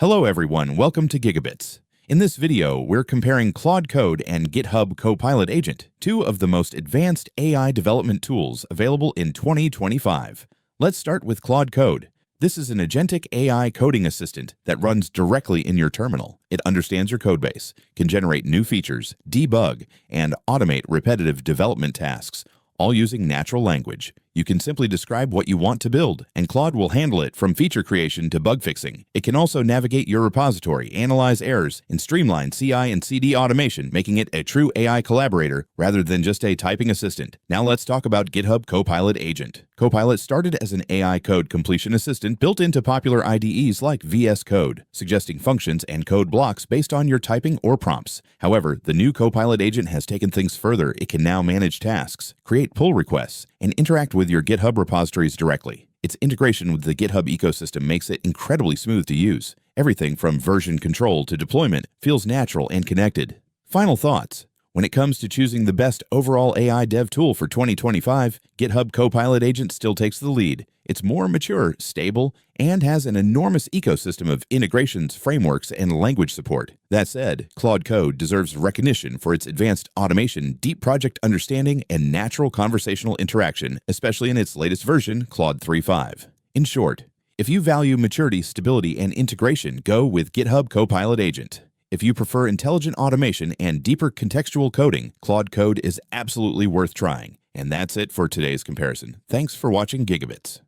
Hello everyone, welcome to GigaBits. In this video, we're comparing Claude Code and GitHub Copilot Agent, two of the most advanced AI development tools available in 2025. Let's start with Claude Code. This is an agentic AI coding assistant that runs directly in your terminal. It understands your codebase, can generate new features, debug, and automate repetitive development tasks, all using natural language. You can simply describe what you want to build, and Claude will handle it from feature creation to bug fixing. It can also navigate your repository, analyze errors, and streamline CI and CD automation, making it a true AI collaborator rather than just a typing assistant. Now let's talk about GitHub Copilot Agent. Copilot started as an AI code completion assistant built into popular IDEs like VS Code, suggesting functions and code blocks based on your typing or prompts. However, the new Copilot Agent has taken things further. It can now manage tasks, create pull requests, and interact with your GitHub repositories directly. Its integration with the GitHub ecosystem makes it incredibly smooth to use. Everything from version control to deployment feels natural and connected. Final thoughts. When it comes to choosing the best overall AI dev tool for 2025, GitHub Copilot Agent still takes the lead. It's more mature, stable, and has an enormous ecosystem of integrations, frameworks, and language support. That said, Claude Code deserves recognition for its advanced automation, deep project understanding, and natural conversational interaction, especially in its latest version, Claude 3.5. In short, if you value maturity, stability, and integration, go with GitHub Copilot Agent. If you prefer intelligent automation and deeper contextual coding, Claude Code is absolutely worth trying. And that's it for today's comparison. Thanks for watching GigaBits.